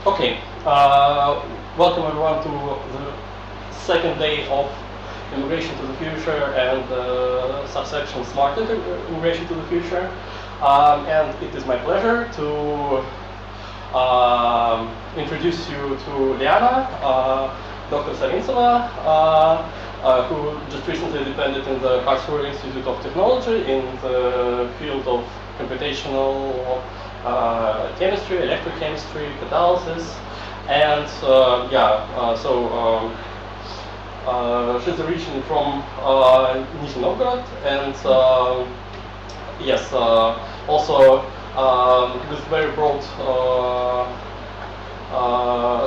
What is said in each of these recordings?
Okay, welcome everyone to the second day of Immigration to the Future and subsection Smart Immigration to the Future. And it is my pleasure to introduce you to Liana, Dr. Savintseva, who just recently depended in the Quarteera Institute of Technology in the field of computational chemistry, electrochemistry, catalysis, and she's originally from Nizhny Novgorod, and yes, also with very broad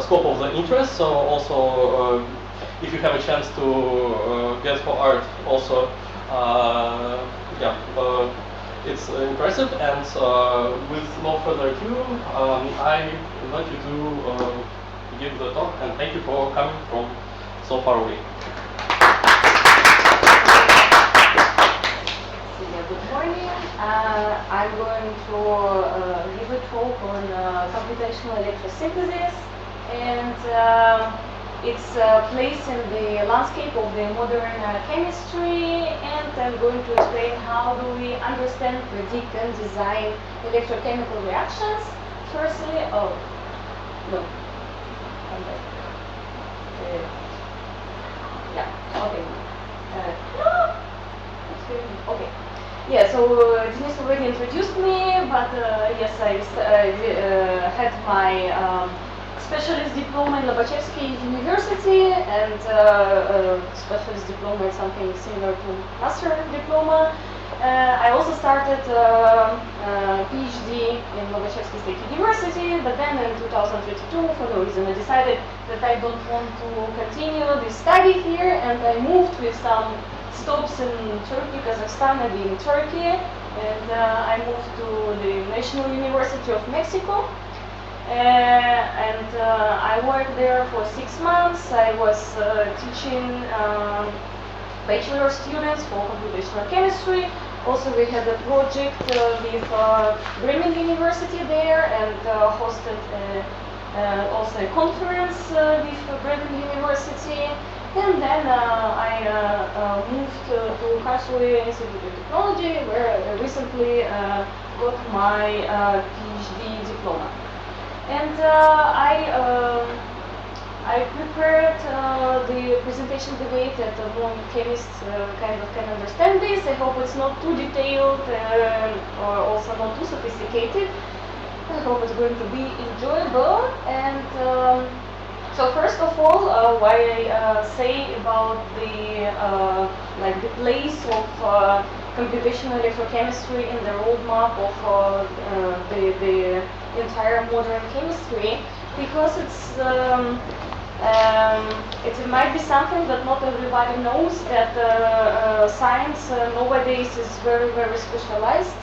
scope of the interest. So also, if you have a chance to get her art, also, it's impressive. And with no further ado, I invite you to give the talk, and thank you for coming from so far away. Good morning. I'm going to give a talk on computational electrosynthesis and its place in the landscape of the modern chemistry, and I'm going to explain how do we understand, predict, and design electrochemical reactions. Firstly, okay. Yeah, so Denise already introduced me, but yes, I had my specialist diploma in Lobachevsky University, and specialist diploma is something similar to master diploma. I also started PhD in Lobachevsky State University, but then in 2022, for no reason, I decided that I don't want to continue this study here, and I moved with some stops in Turkey, Kazakhstan, and in Turkey, and I moved to the National University of Mexico. I worked there for 6 months. I was teaching bachelor students for computational chemistry. Also, we had a project with Bremen University there, and hosted also a conference with Bremen University. And then I moved to Quarteera Institute of Technology, where I recently got my PhD diploma. And I prepared the presentation the way that more chemists kind of can understand this. I hope it's not too detailed or also not too sophisticated. I hope it's going to be enjoyable. And so first of all, what I say about the place of computational electrochemistry in the roadmap of the entire modern chemistry, because it might be something that not everybody knows, that science nowadays is very, very specialized.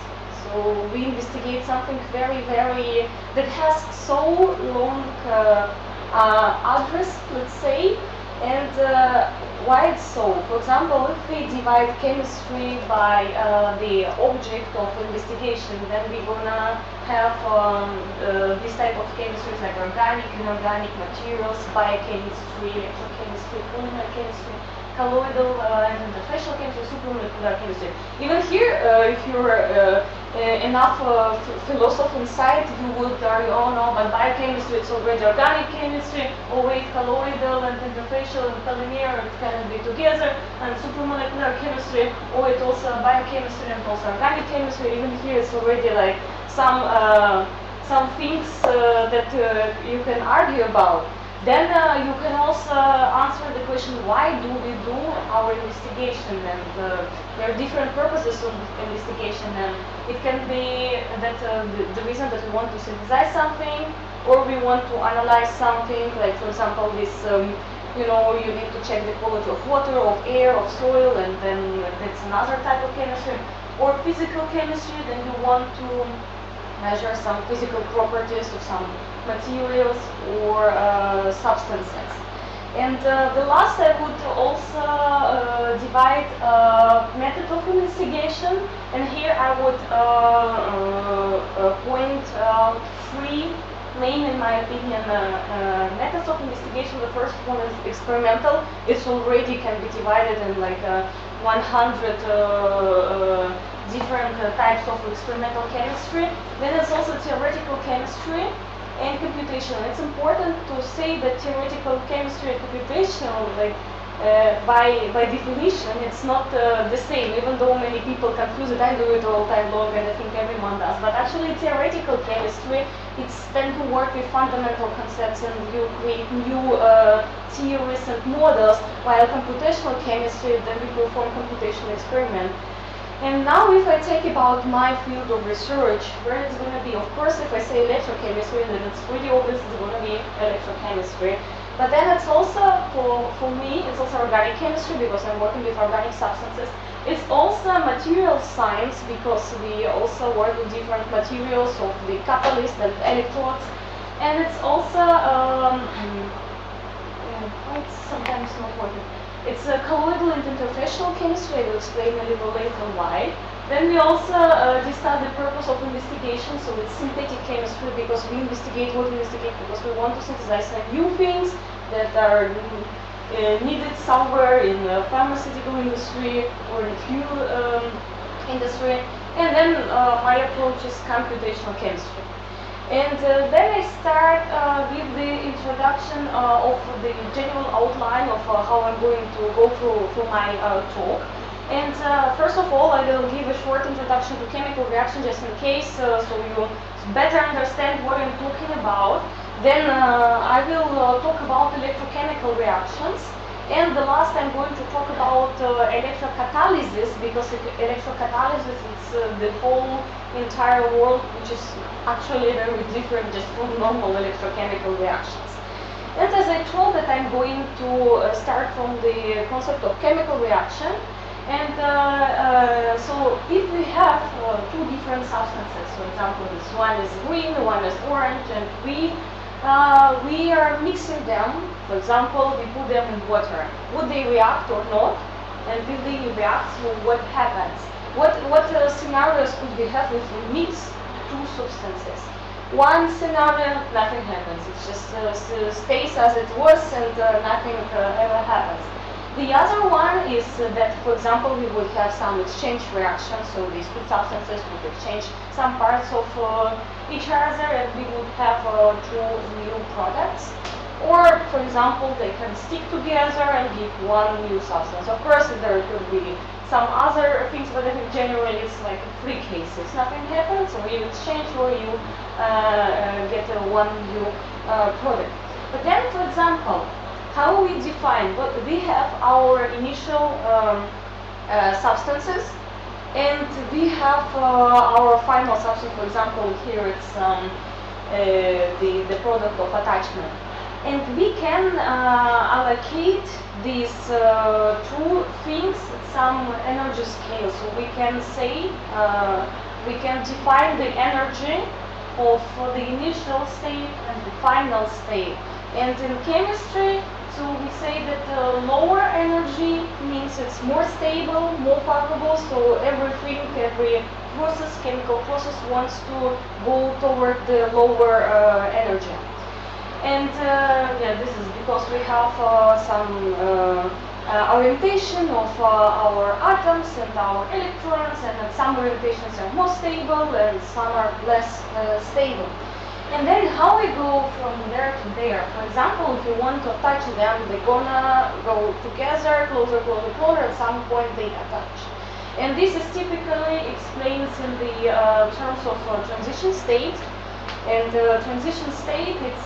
So we investigate something very, very, that has so long address, let's say, and why it's so. For example, if we divide chemistry by the object of investigation, then we're gonna have this type of chemistries like organic, inorganic materials, biochemistry, electrochemistry, polymer chemistry, colloidal and interfacial chemistry, supramolecular chemistry. Even here, if you're enough philosophy inside, you would argue, oh no, but biochemistry, it's already organic chemistry, oh wait, colloidal and interfacial and polymer, it cannot be together, and supramolecular chemistry, oh, it's also biochemistry and also organic chemistry. Even here, it's already like some things that you can argue about. Then you can also answer the question, why do we do our investigation? And there are different purposes of investigation, and it can be that the reason that we want to synthesize something, or we want to analyze something, like for example this, you need to check the quality of water, of air, of soil, and then that's another type of chemistry. Or physical chemistry, then you want to measure some physical properties of some materials or substances. And the last, I would also divide method of investigation, and here I would point out 3 main, in my opinion, methods of investigation. The first one is experimental. It's already can be divided in like 100 different types of experimental chemistry. Then there's also theoretical chemistry and computation. It's important to say that theoretical chemistry and computational, like by definition, it's not the same, even though many people confuse it. I do it all time long, and I think everyone does. But actually, theoretical chemistry, it's tend to work with fundamental concepts, and you create new theories and models, while computational chemistry, then we perform computational experiment. And now if I take about my field of research, where it's going to be, of course, if I say electrochemistry, then it's pretty obvious it's going to be electrochemistry. But then it's also, for me, it's also organic chemistry, because I'm working with organic substances. It's also material science, because we also work with different materials of the catalyst and electrodes. And it's also, it's sometimes not working. It's a colloidal and interfacial chemistry. I will explain a little later why. Then we also discuss the purpose of investigation. So it's synthetic chemistry, because we investigate what we investigate because we want to synthesize some new things that are needed somewhere in the pharmaceutical industry or in fuel industry. And then my approach is computational chemistry. And then I start with the introduction of the general outline of how I'm going to go through my talk. And first of all, I will give a short introduction to chemical reaction, just in case, so you better understand what I'm talking about. Then I will talk about electrochemical reactions. And the last, I'm going to talk about electrocatalysis, because electrocatalysis is the whole entire world, which is actually very different just from normal electrochemical reactions. And as I told that I'm going to start from the concept of chemical reaction. And so if we have two different substances, for example, this one is green, one is orange, and we are mixing them. For example, we put them in water. Would they react or not? And if they react, so what happens? What scenarios could we have if we mix two substances? One scenario, nothing happens. It just stays as it was, and nothing ever happens. The other one is that, for example, we would have some exchange reactions, so these two substances would exchange some parts of each other, and we would have two new products. Or, for example, they can stick together and give one new substance. Of course, there could be some other things, but I think generally it's like three cases. Nothing happens, or you exchange, or you get one new product. But then, for example, how we define? Well, we have our initial substances, and we have our final substance. For example, here it's the product of attachment. And we can allocate these two things some energy scale. So we can say, we can define the energy of the initial state and the final state. And in chemistry, so we say that lower energy means it's more stable, more favorable, so everything, every process, chemical process wants to go toward the lower energy. And yeah, this is because we have some orientation of our atoms and our electrons, and some orientations are more stable and some are less stable. And then how we go from there to there. For example, if you want to attach them, they're gonna go together, closer, closer, closer, at some point they attach. And this is typically explained in the terms of transition state. And transition state, it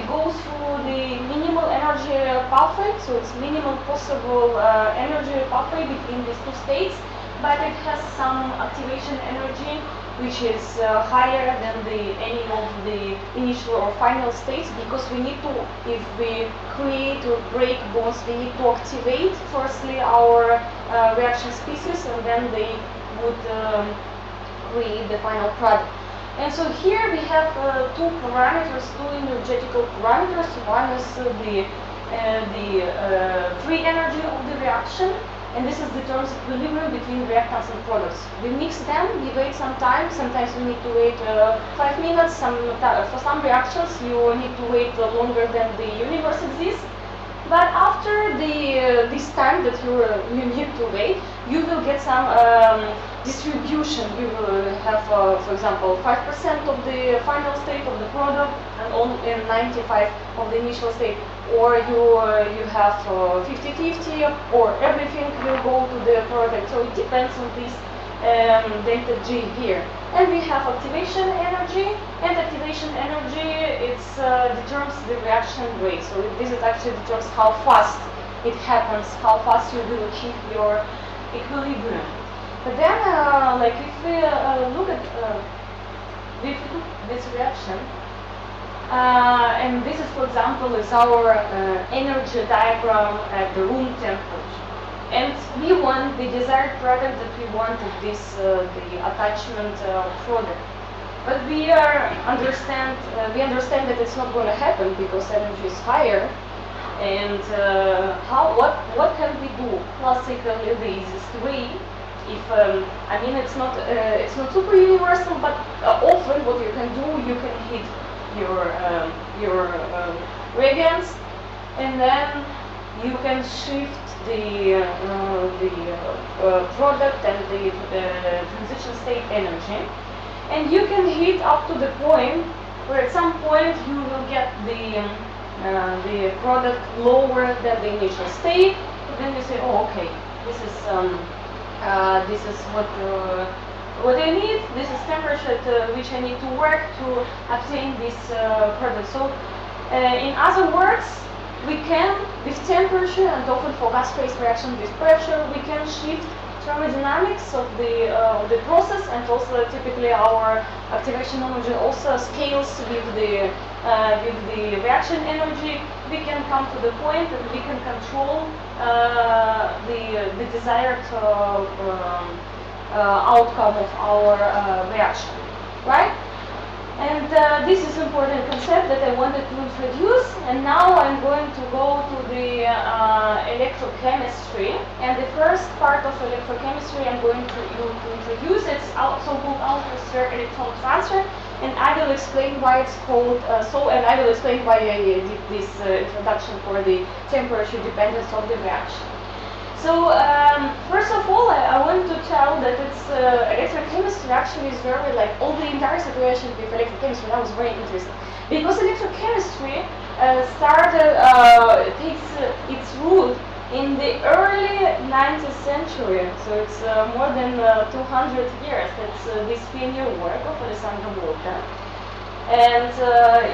goes through the minimal energy pathway, so it's minimal possible energy pathway between these two states, but it has some activation energy which is higher than any of the initial or final states, because we need to, if we create or break bonds, we need to activate firstly our reaction species, and then they would create the final product. And so here we have two parameters, two energetical parameters. One is the free energy of the reaction, and this is the terms equilibrium between reactants and products. We mix them, we wait some time, sometimes we need to wait 5 minutes, for some reactions you need to wait longer than the universe exists. But after this time that you need to wait, you will get some distribution. You will have, for example, 5% of the final state of the product and 95% of the initial state. Or you have 50-50, or everything will go to the product. So it depends on this delta G here. And we have activation energy, and activation energy determines the reaction rate. So this is actually determines how fast it happens, how fast you will achieve your equilibrium. But then, like if we look at this reaction, and this is, for example, is our energy diagram at the room temperature. And we want the desired product that we wanted, this the attachment product. But we understand that it's not going to happen because energy is higher. And what can we do? Classically, the easiest way, if I mean it's not super universal, but often what you can do, you can heat your reagents, and then you can shift the product and the transition state energy, and you can heat up to the point where at some point you will get the product lower than the initial state. And then you say, oh, okay, this is what I need. This is temperature at which I need to work to obtain this product. So, in other words, we can, with temperature and often for gas-phase reaction with pressure, we can shift thermodynamics of the process, and also typically our activation energy also scales with the reaction energy. We can come to the point that we can control the desired outcome of our reaction, right? And this is an important concept that I wanted to introduce, and now I'm going to go to the electrochemistry. And the first part of electrochemistry I'm going to introduce, it's so-called outer electron transfer, and I will explain why it's called so, and I will explain why I did this introduction for the temperature dependence of the reaction. So first of all, I want to tell that it's electrochemistry actually is very like all the entire situation with electrochemistry. I was very interested because electrochemistry takes its root in the early 19th century. So it's more than 200 years. That's this pioneer work of Alessandro Volta. And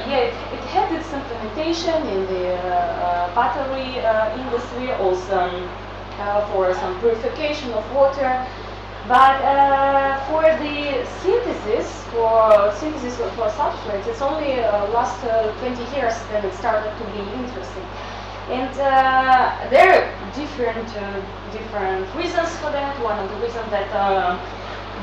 yeah, it had its implementation in the battery industry, also for some purification of water, but for the synthesis for substrates, it's only last 20 years that it started to be interesting. And there are different reasons for that. One of the reasons that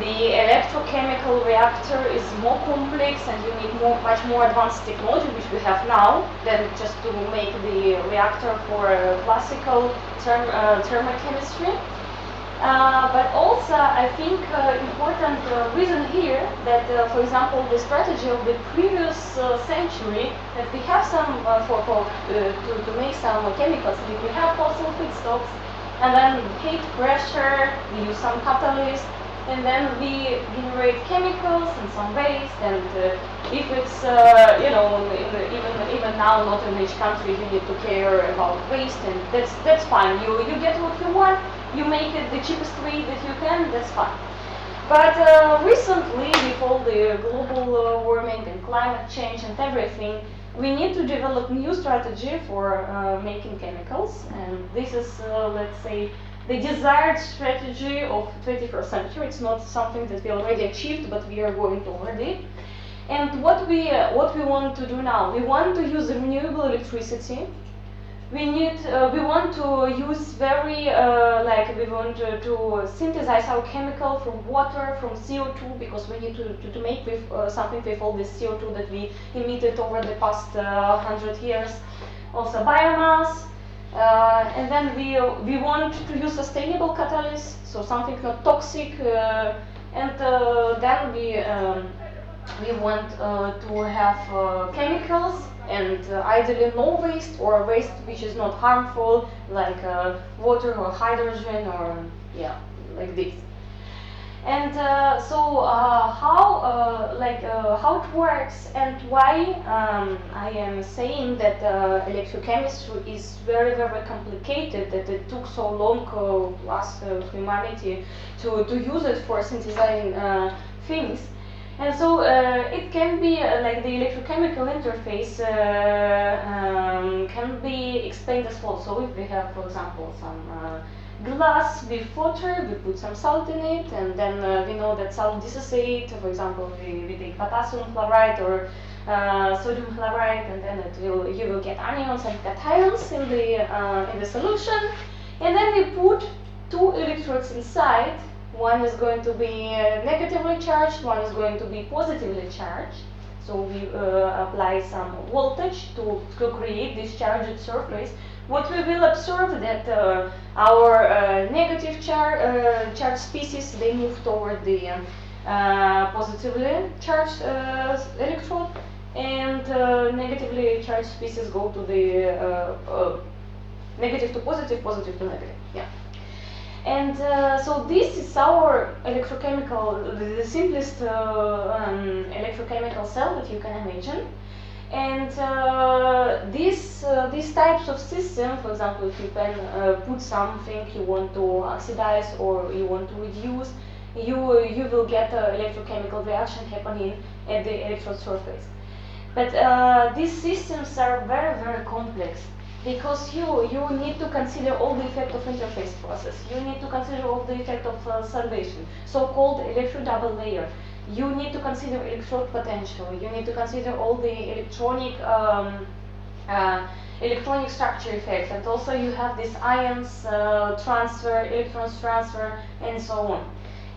the electrochemical reactor is more complex, and you need much more advanced technology, which we have now, than just to make the reactor for classical thermochemistry. But also, I think important reason here that, for example, the strategy of the previous century, that we have some to make some chemicals, we have fossil feedstocks, and then heat, pressure, we use some catalyst, and then we generate chemicals and some waste. And if it's even now, not in each country you need to care about waste, and that's fine. You get what you want. You make it the cheapest way that you can. That's fine. But recently, with all the global warming and climate change and everything, we need to develop new strategy for making chemicals, and this is, let's say, the desired strategy of 21st century. It's not something that we already achieved, but we are going toward it. And what we want to do now, we want to use renewable electricity. We want to use we want to synthesize our chemical from water, from CO2, because we need to make with something with all this CO2 that we emitted over the past 100 years. Also biomass. And then we want to use sustainable catalyst, so something not toxic, and then we want to have chemicals and ideally no waste, or waste which is not harmful, like water or hydrogen, or yeah, like this. And how it works and why I am saying that electrochemistry is very, very complicated, that it took so long us humanity to use it for synthesizing things. And so it can be like the electrochemical interface can be explained as follows. So if we have, for example, some glass with water, we put some salt in it, and then we know that salt dissociates. For example, we take potassium chloride or sodium chloride, and then you will get anions and cations in the solution. And then we put two electrodes inside. One is going to be negatively charged, one is going to be positively charged. So we apply some voltage to create this charged surface. What we will observe that our negative charged species, they move toward the positively charged electrode, and negatively charged species go to the negative to positive, positive to negative. Yeah. And so this is our electrochemical, the simplest electrochemical cell that you can imagine. And these types of system, for example, if you can put something you want to oxidize or you want to reduce, you will get an electrochemical reaction happening at the electrode surface. But these systems are very, very complex, because you need to consider all the effect of interface process. You need to consider all the effect of salvation, so-called electrode double layer. You need to consider electrode potential. You need to consider all the electronic structure effects, and also you have this ions transfer, electrons transfer, and so on.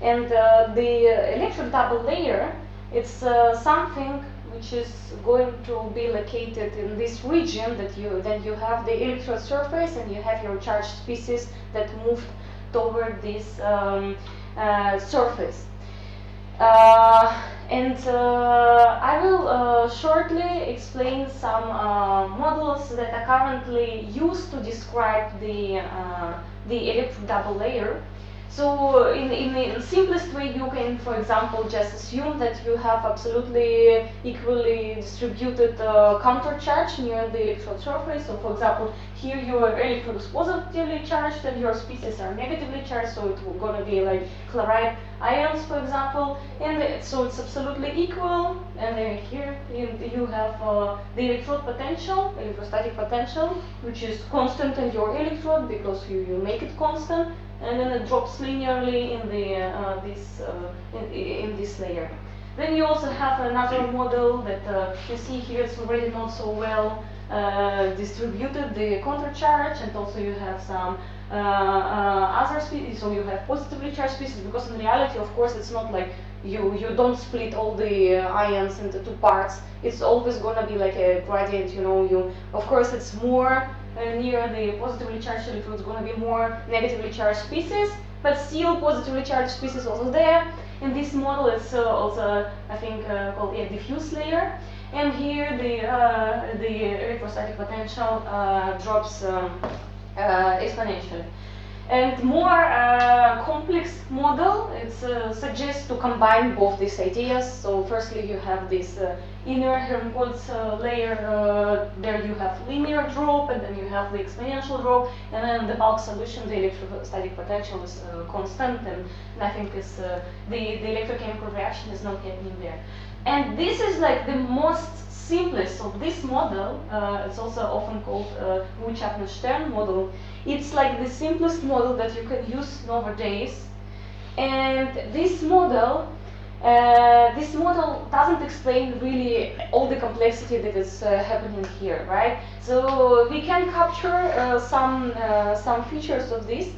And the electrode double layer, it's something which is going to be located in this region, that you have the electrode surface and you have your charged species that moved toward this surface. I will shortly explain some models that are currently used to describe the electrode double layer. So in the simplest way, you can, for example, just assume that you have absolutely equally distributed countercharge near the electrode surface. So for example, here your electrode is positively charged and your species are negatively charged, so it's going to be like chloride ions, for example, and so it's absolutely equal. And then here you have the electrode potential, electrostatic potential, which is constant in your electrode because you make it constant, and then it drops linearly in the in this layer. Then you also have another model that you see here. It's already not so well distributed, the countercharge, and also you have some other species. So you have positively charged species, because in reality, of course, it's not like you don't split all the ions into two parts. It's always going to be like a gradient. Of course, it's more near the positively charged electrode, it's going to be more negatively charged species, but still positively charged species also there. In this model, it's also, I think, called a diffuse layer. And here the electrostatic potential drops exponentially. And more complex model, it suggests to combine both these ideas. So firstly, you have this inner Helmholtz layer. There you have linear drop, and then you have the exponential drop, and then the bulk solution, the electrostatic potential is constant, and nothing is the electrochemical reaction is not happening there. And this is like the most simplest of this model. It's also often called Wu-Chapman-Stern model. It's like the simplest model that you can use nowadays. And this model doesn't explain really all the complexity that is happening here, right? So we can capture some features of this,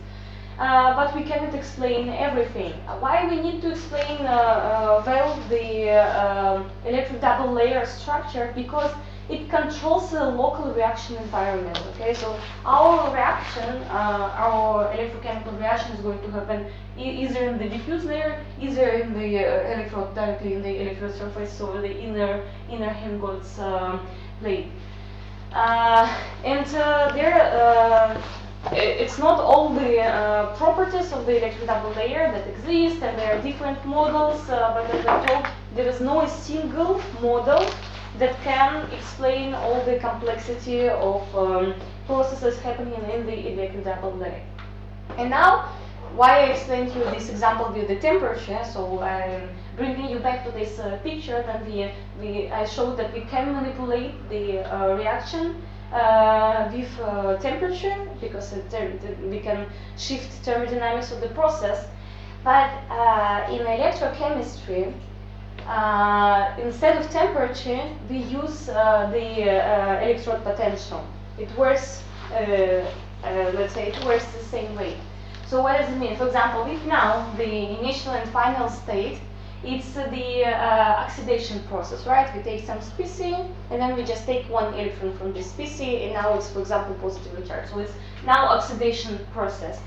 but we cannot explain everything. Why we need to explain well the electric double layer structure? Because it controls the local reaction environment. Okay, so our reaction, our electrochemical reaction is going to happen either in the diffuse layer, either in the electrode directly in the electrode surface, so the inner Helmholtz plate. It's not all the properties of the electrodouble layer that exist, and there are different models, but as I told, there is no single model that can explain all the complexity of processes happening in the electrodouble layer. And now, why I explained to you this example with the temperature, so I'm bringing you back to this picture, then I showed that we can manipulate the reaction with temperature, because we can shift thermodynamics of the process. But in electrochemistry, instead of temperature, we use the electrode potential. It works, let's say, it works the same way. So what does it mean? For example, if now the initial and final state, it's the oxidation process, right? We take some species, and then we just take one electron from this species, and now it's, for example, positively charged. So it's now oxidation process.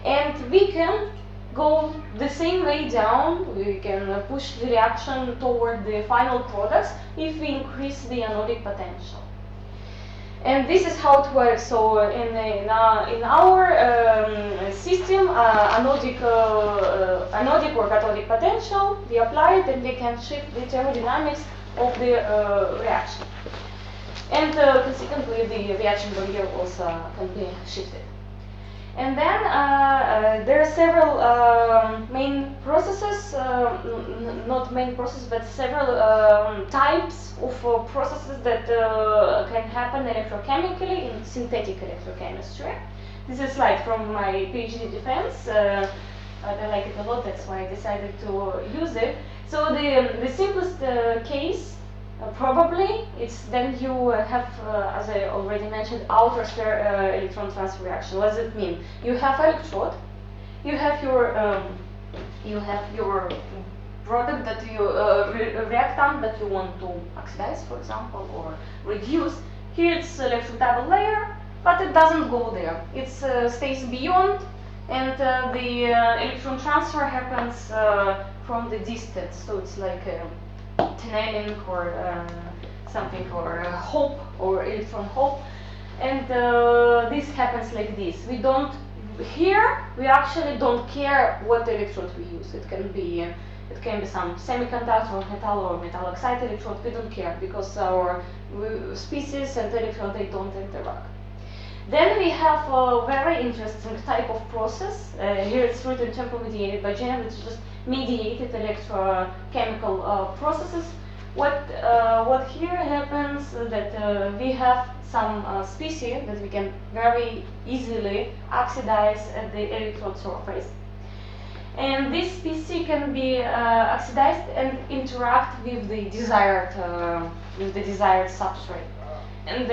And we can go the same way down. We can push the reaction toward the final products if we increase the anodic potential. And this is how it works. So in our system, anodic or cathodic potential, we apply it, and we can shift the thermodynamics of the reaction. And consequently, the reaction barrier also can be shifted. And then there are several main processes, not main processes, but several types of processes that can happen electrochemically in synthetic electrochemistry. This is a slide from my PhD defense. I like it a lot, that's why I decided to use it. So the simplest case, probably, it's then you have, as I already mentioned, outer sphere electron transfer reaction. What does it mean? You have electrode, you have your product that you reactant that you want to oxidize, for example, or reduce. Here it's electrodouble layer, but it doesn't go there. It stays beyond, and the electron transfer happens from the distance. So it's like tunneling or something, or hope, or electron hope, and this happens like this. We don't, here we actually don't care what electrode we use. It can be some semiconductor or metal oxide electrode. We don't care, because our species and electrode, they don't interact. Then we have a very interesting type of process. Here it's written intermediated by GM, which is just mediated electrochemical processes. What here happens that we have some species that we can very easily oxidize at the electrode surface. And this species can be oxidized and interact with the desired substrate. And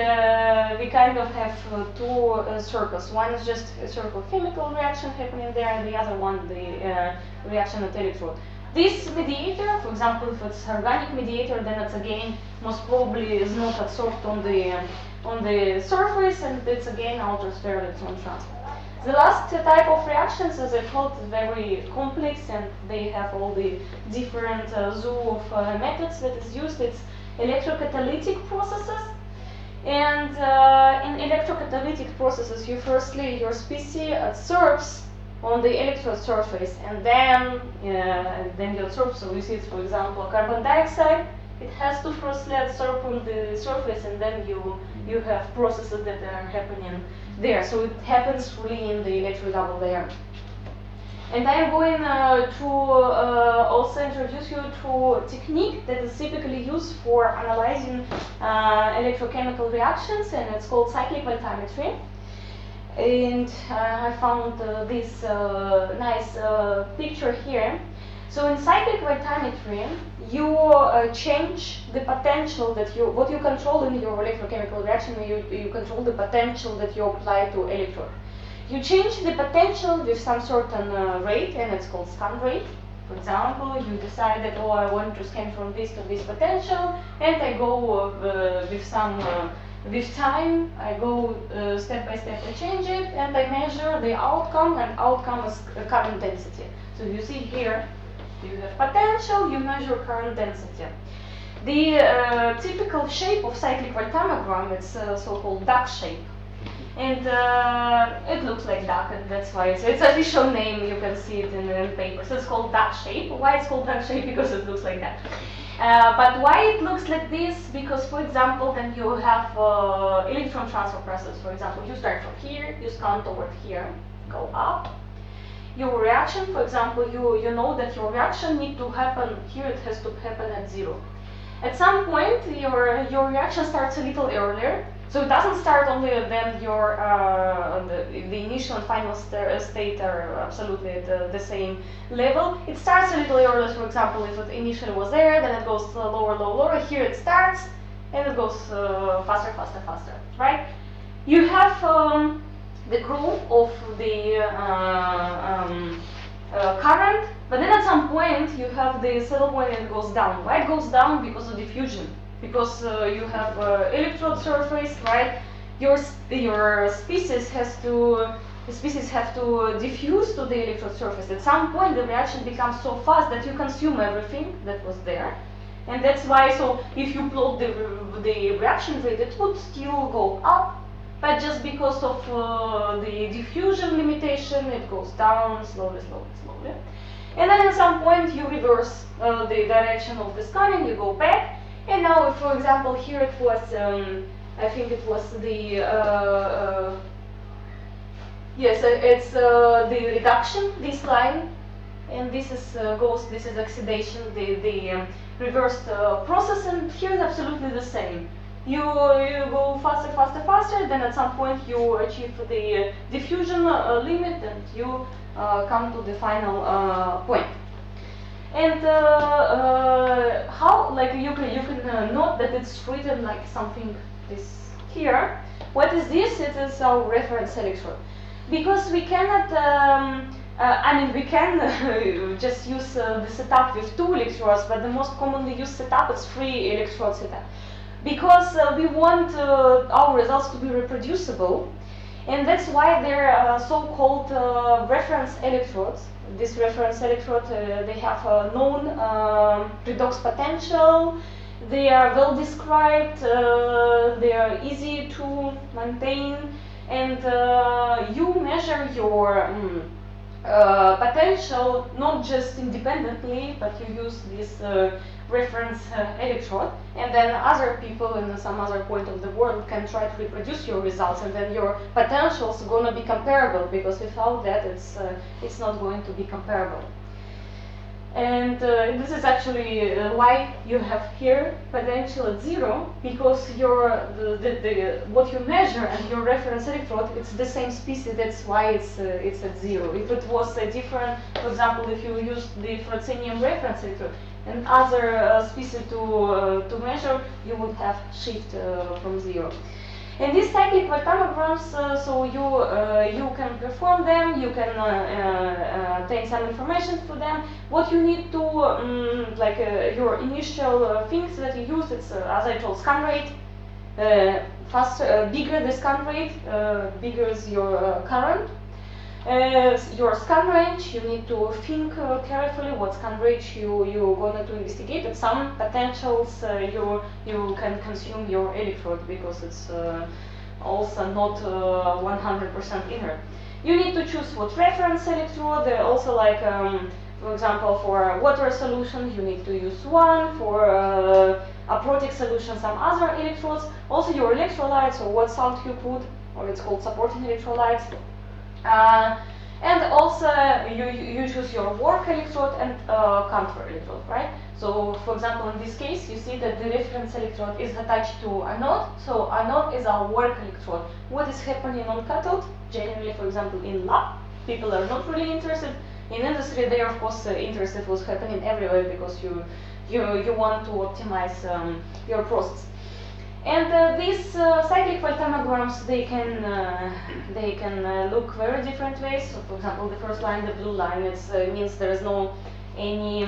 we kind of have two circles. One is just a circle chemical reaction happening there, and the other one the reaction at electrode. This mediator, for example, if it's organic mediator, then it's again most probably is not absorbed on the surface, and it's again outer sphere electron transfer. The last type of reactions, as I told, is very complex, and they have all the different zoo of methods that is used. It's electrocatalytic processes. And in electrocatalytic processes, your species absorbs on the electrode surface, and then you absorb. So you see, it's, for example, carbon dioxide. It has to firstly absorb on the surface, and then you have processes that are happening there. So it happens really in the electrodouble layer. And I'm going to also introduce you to a technique that is typically used for analyzing electrochemical reactions, and it's called cyclic voltammetry. And I found this nice picture here. So in cyclic voltammetry, you change the potential that what you control in your electrochemical reaction. You control the potential that you apply to electrode. You change the potential with some certain rate, and it's called scan rate. For example, you decide that, oh, I want to scan from this to this potential, and I go with time, I go step by step, I change it, and I measure the outcome, and outcome is current density. So you see here, you have potential, you measure current density. The typical shape of cyclic voltammogram is so-called duck shape. And it looks like duck, and that's why it's official name. You can see it in papers. It's called duck shape. Why it's called duck shape? Because it looks like that. But why it looks like this? Because, for example, then you have electron transfer process. For example, you start from here, you scan toward here, go up. Your reaction, for example, you know that your reaction needs to happen here. It has to happen at 0. At some point, your reaction starts a little earlier. So it doesn't start only then your the initial and final state are absolutely at the same level. It starts a little earlier. For example, if it initially was there, then it goes lower, lower, lower. Here it starts, and it goes faster, faster, faster. Right? You have the growth of the current, but then at some point you have the saddle point and it goes down. Why it goes down? Because of diffusion. Because you have electrode surface, right? Your species have to diffuse to the electrode surface. At some point, the reaction becomes so fast that you consume everything that was there, and that's why. So if you plot the reaction rate, it would still go up, but just because of the diffusion limitation, it goes down slowly, slowly, slowly. And then at some point, you reverse the direction of the scanning. You go back. And now, if, for example, here it was, I think it was the, yes, it's the reduction, this line, and this is this is oxidation, the reversed process, and here is absolutely the same. You go faster, faster, faster, then at some point you achieve the diffusion limit, and you come to the final point. And how, like you can note that it's written like something this here. What is this? It is our reference electrode. Because we cannot, I mean, we can just use the setup with 2 electrodes, but the most commonly used setup is 3 electrode setup. Because we want our results to be reproducible, and that's why they're so-called reference electrodes. This reference electrode, they have a known redox potential, they are well described, they are easy to maintain, and you measure your potential not just independently, but you use this reference electrode, and then other people in some other point of the world can try to reproduce your results, and then your potentials are going to be comparable, because without that it's not going to be comparable. And this is actually why you have here potential at 0, because what you measure and your reference electrode, it's the same species. That's why it's at 0. If it was a different, for example, if you use the francinium reference electrode and other species to measure, you would have shift from 0. And these cyclic voltammograms, so you can perform them, you can take some information for them. What you need to, your initial things that you use, it's as I told, scan rate. Bigger the scan rate, bigger is your current. Your scan range, you need to think carefully what scan range you're going to investigate. At some potentials you can consume your electrode, because it's also not 100% inert. You need to choose what reference electrode. Also, like for example, for water solution you need to use one, for a protic solution some other electrodes. Also your electrolytes, or what salt you put, or it's called supporting electrolytes. And also you choose your work electrode and counter electrode, right? So for example, in this case you see that the reference electrode is attached to anode, so anode is our work electrode. What is happening on cathode? Generally, for example, in lab, people are not really interested. In industry, they are of course interested what's happening everywhere, because you want to optimize your process. And these cyclic voltammograms, they can look very different ways. So, for example, the first line, the blue line, it means there is no any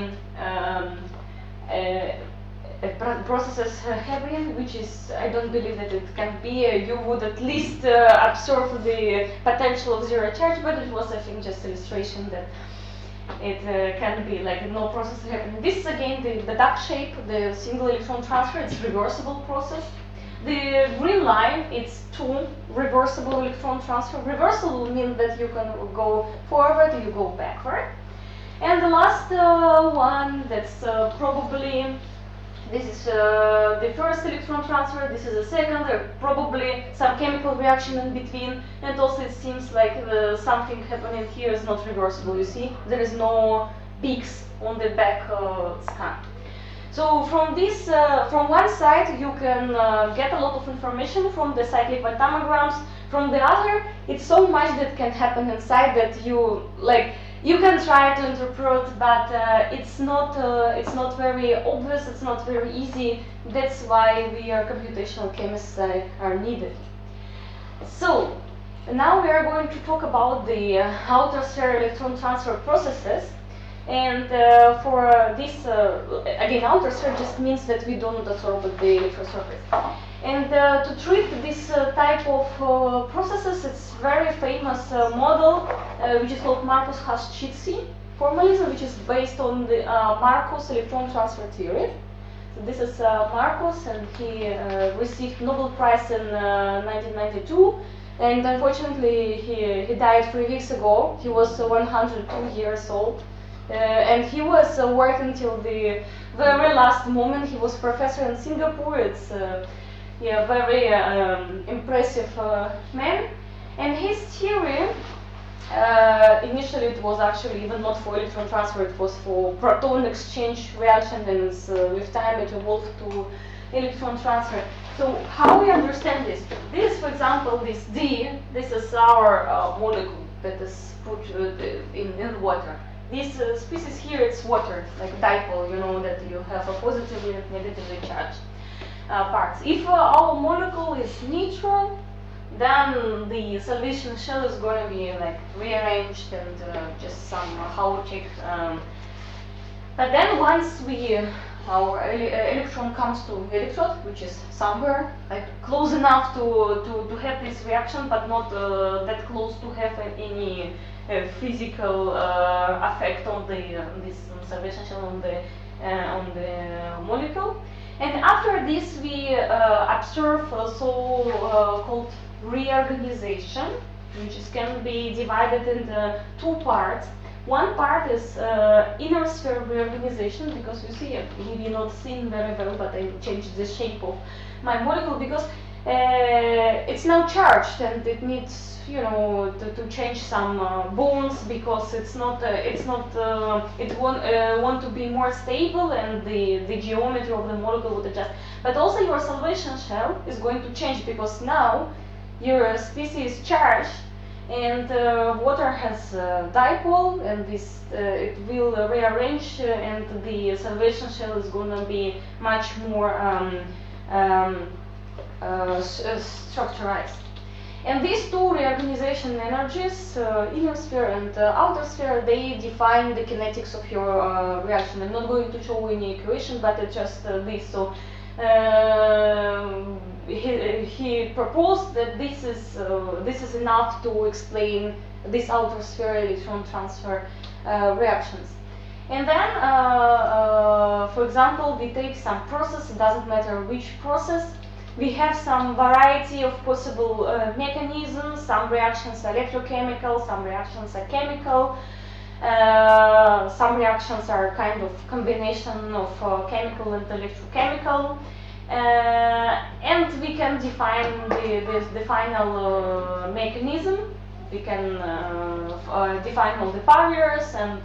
processes happening, which is, I don't believe that it can be. You would at least observe the potential of zero charge, but it was, I think, just illustration that it can be like no process happening. This is again the duck shape, the single electron transfer. It's reversible process. The green line, it's two reversible electron transfer. Reversible means that you can go forward, you go backward. And the last one, that's probably, this is the first electron transfer, this is the second, probably some chemical reaction in between, and also it seems like something happening here is not reversible, you see? There is no peaks on the back scan. So from this, from one side you can get a lot of information from the cyclic vitamograms. From the other, it's so much that can happen inside that you can try to interpret, but it's not very obvious. It's not very easy. That's why we are computational chemists are needed. So now we are going to talk about the outer sphere electron transfer processes. And for this, again, outer sphere just means that we don't absorb the electron surface. And to treat this type of processes, it's very famous model which is called Marcus-Hasch-Chizzi formalism, which is based on the Marcus electron transfer theory. So this is Marcus, and he received Nobel Prize in 1992. And unfortunately, he died 3 weeks ago. He was 102 years old. And he was working till the very last moment. He was professor in Singapore. It's yeah, very impressive man. And his theory, initially it was actually even not for electron transfer, it was for proton exchange reaction, and with time it evolved to electron transfer. So how we understand this? This, for example, this D, this is our molecule that is put in water. This species here, it's water, like dipole, you know, that you have a positively and negatively charged parts. If our molecule is neutral, then the solution shell is going to be like rearranged and just somehow checked. But then once our electron comes to electrode, which is somewhere like close enough to have this reaction, but not that close to have any physical effect on this salvation shell on the molecule. And after this, we observe so-called reorganization, which can be divided into two parts. One part is inner sphere reorganization, because you see, maybe not seen very well, but I changed the shape of my molecule because it's now charged and it needs, you know, to change some bonds, because it want to be more stable, and the geometry of the molecule would adjust. But also your salvation shell is going to change, because now your species is charged, and water has dipole, and this it will rearrange, and the salvation shell is going to be much more structurized. And these two reorganization energies, inner sphere and outer sphere, they define the kinetics of your reaction. I'm not going to show any equation, but it's just this. So he proposed that this is enough to explain this outer sphere electron transfer reactions. And then, for example, we take some process. It doesn't matter which process. We have some variety of possible mechanisms. Some reactions are electrochemical, some reactions are chemical, some reactions are kind of combination of chemical and electrochemical, and we can define the final mechanism. We can define all the barriers and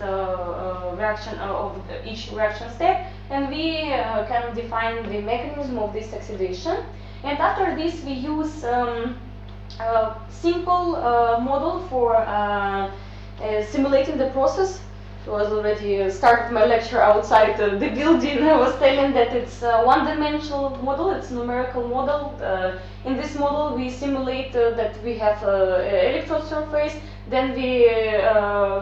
reaction of each reaction step, and we can define the mechanism of this oxidation. And after this, we use a simple model for simulating the process. I was already started my lecture outside the building. I was telling that it's a one-dimensional model, it's a numerical model. In this model, we simulate that we have an electrode surface, then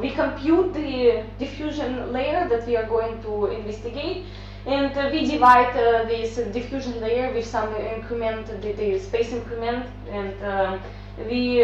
we compute the diffusion layer that we are going to investigate, And we divide this diffusion layer with some increment, the space increment, and we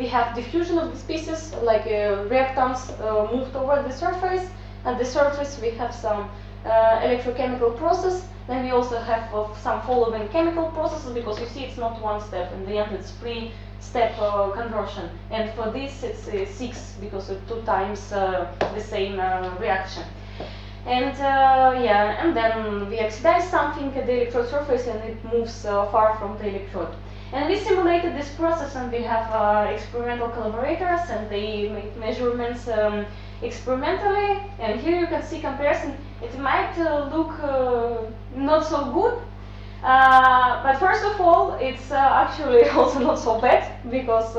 have diffusion of the species, like reactants moved over the surface. At the surface we have some electrochemical process. Then we also have some following chemical processes, because you see it's not one step. In the end it's three-step conversion. And for this it's 6, because it's 2 times the same reaction. And and then we oxidize something at the electrode surface, and it moves far from the electrode. And we simulated this process, and we have experimental collaborators, and they make measurements experimentally. And here you can see comparison. It might look not so good, but first of all, it's actually also not so bad, because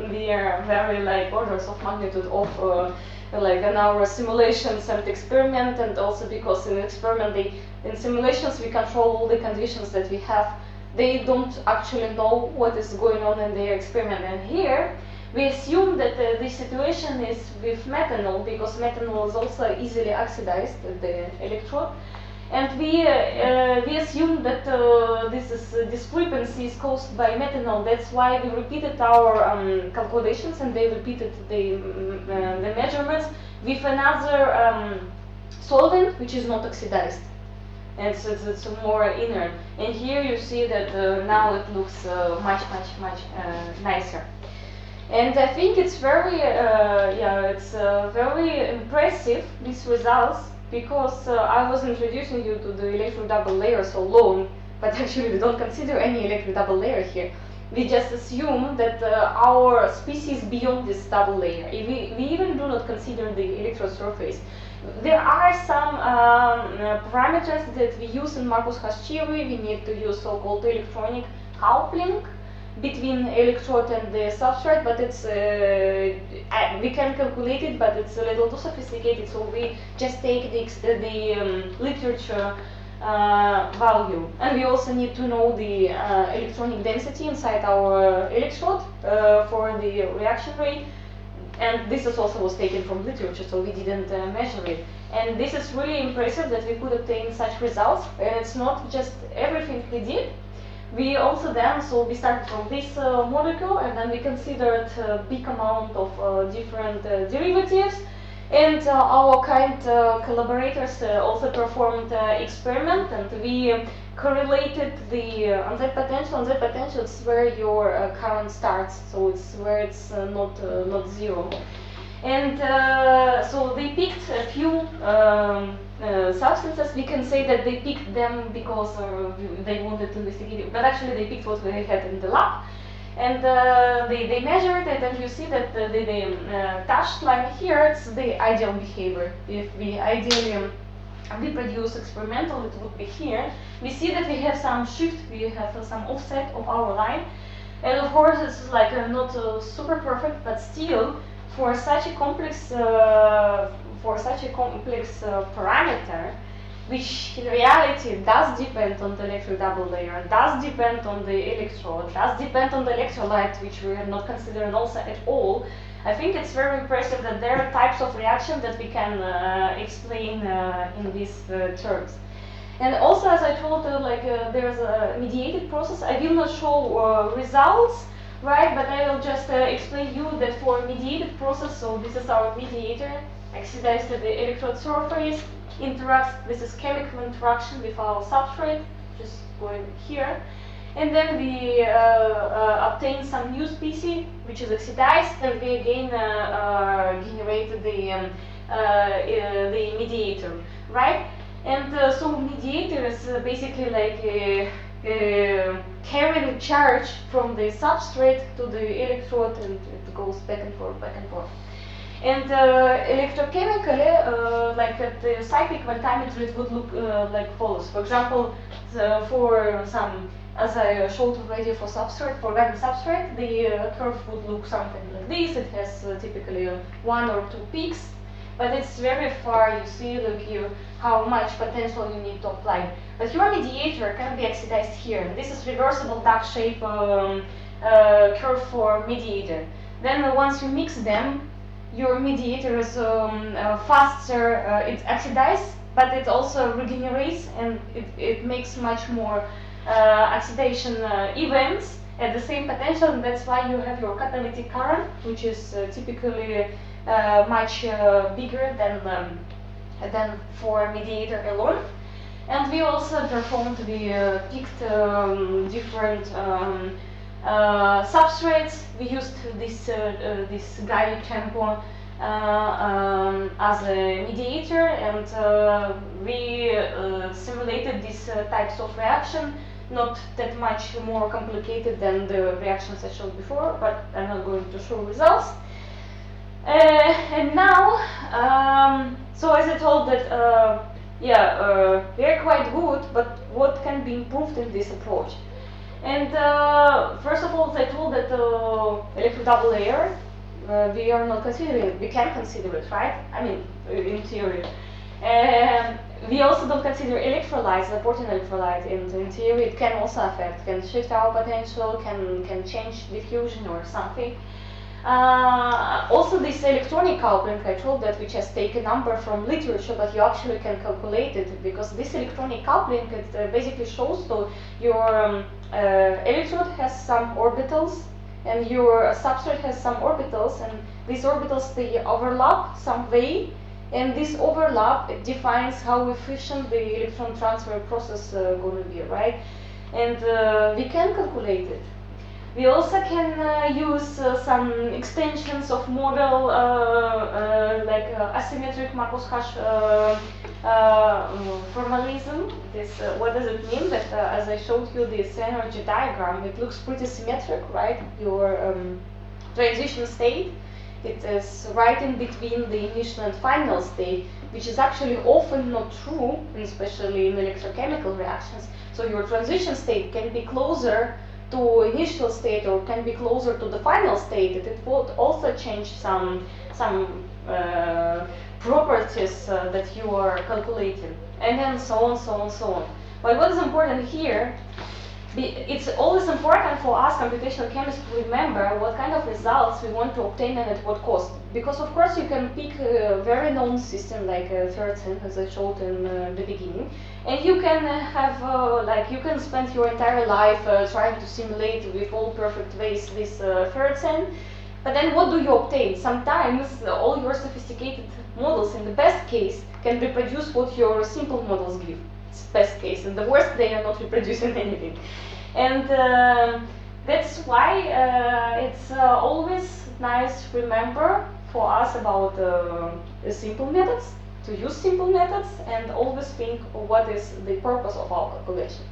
we are very like orders of magnitude of like in our simulations and experiment, and also because in experiment, in simulations we control all the conditions that we have. They don't actually know what is going on in their experiment. And here we assume that the situation is with methanol, because methanol is also easily oxidized at the electrode. And we assume that this discrepancy is caused by methanol. That's why we repeated our calculations, and they repeated the measurements with another solvent which is not oxidized. And so it's more inert. And here you see that now it looks much nicer. And I think it's very, very impressive, these results, because I was introducing you to the electro double layer so long, but actually we don't consider any electro double layer here. We just assume that our species beyond this double layer. We even do not consider the electrode surface. There are some parameters that we use in Marcus-Hash theory. We need to use so-called electronic coupling between electrode and the substrate, but it's we can calculate it, but it's a little too sophisticated, so we just take the literature value. And we also need to know the electronic density inside our electrode for the reaction rate. And this is also was taken from literature, so we didn't measure it. And this is really impressive that we could obtain such results. And it's not just everything we did. We also then, so we started from this molecule, and then we considered a big amount of different derivatives. And our kind collaborators also performed experiment, and we correlated the on Z potential. On Z potential is where your current starts, so it's where it's not zero. And so they picked a few substances. We can say that they picked them because they wanted to investigate it, but actually they picked what they had in the lab. And they measured it, and you see that the dashed line here, it's the ideal behavior. If we ideally reproduce experimental, it would be here. We see that we have some shift, we have some offset of our line. And of course, it's like not super perfect, but still, for such a complex parameter, which in reality does depend on the electro double layer, does depend on the electrode, does depend on the electrolyte, which we are not considering also at all. I think it's very impressive that there are types of reaction that we can explain in these terms. And also, as I told you, there's a mediated process. I will not show results, right? But I will just explain you that for mediated process, so this is our mediator, oxidized at the electrode surface, interacts, this is chemical interaction with our substrate, just going here. And then we obtain some new species, which is oxidized, and we again generate the mediator, right? And so mediator is basically like carrying charge from the substrate to the electrode, and it goes back and forth, back and forth. And electrochemically, like at the cyclic voltammeter, it would look like follows. For example, for some, as I showed already for substrate, for random substrate, the curve would look something like this. It has typically 1 or 2 peaks, but it's very far. You see, look here, how much potential you need to apply. But your mediator can be oxidized here. This is reversible duck shape curve for mediator. Then once you mix them, your mediator is faster, it's oxidized but it also regenerates, and it makes much more oxidation events at the same potential, and that's why you have your catalytic current, which is typically much bigger than for mediator alone. And we also performed, we picked different substrates. We used this Gaia tempo as a mediator, and we simulated these types of reaction, not that much more complicated than the reactions I showed before, but I'm not going to show results. And now, so as I told that, we are quite good, but what can be improved in this approach? And first of all, I told that electro double layer, we are not considering it. We can consider it, right? I mean, in theory. We also don't consider electrolytes, supporting electrolyte, and in theory it can also affect, can shift our potential, can change diffusion or something. Also this electronic coupling, I told that we just take a number from literature, but you actually can calculate it, because this electronic coupling, it basically shows that your electrode has some orbitals and your substrate has some orbitals, and these orbitals, they overlap some way, and this overlap, it defines how efficient the electron transfer process going to be, right? And we can calculate it. We also can use some extensions of model like asymmetric Markov hash formalism. This what does it mean? That as I showed you this energy diagram, it looks pretty symmetric, right? Your transition state, it is right in between the initial and final state, which is actually often not true, especially in electrochemical reactions. So your transition state can be closer to initial state or can be closer to the final state. It would also change some properties that you are calculating, and then so on, so on, so on. But what is important here, it's always important for us computational chemists to remember what kind of results we want to obtain and at what cost. Because of course you can pick a very known system like Fertzen, as I showed in the beginning, and you can have you can spend your entire life trying to simulate with all perfect ways this Fertzen. But then what do you obtain? Sometimes all your sophisticated models, in the best case, can reproduce what your simple models give. It's best case. In the worst, they are not reproducing anything. And that's why it's always nice to remember for us about simple methods, to use simple methods, and always think of what is the purpose of our calculation.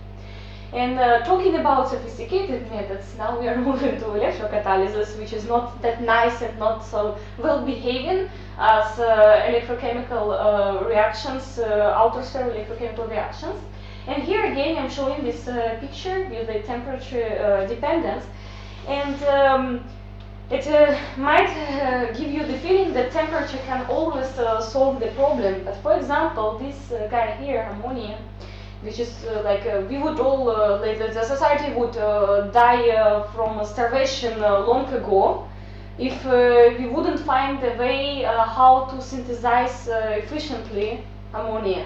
And talking about sophisticated methods, now we are moving to electrocatalysis, which is not that nice and not so well behaving as electrochemical reactions, outer sphere electrochemical reactions. And here again I'm showing this picture with the temperature dependence, and it might give you the feeling that temperature can always solve the problem. But for example, this guy here, ammonia, which is we would all, the society would die from starvation long ago if we wouldn't find a way how to synthesize efficiently ammonia.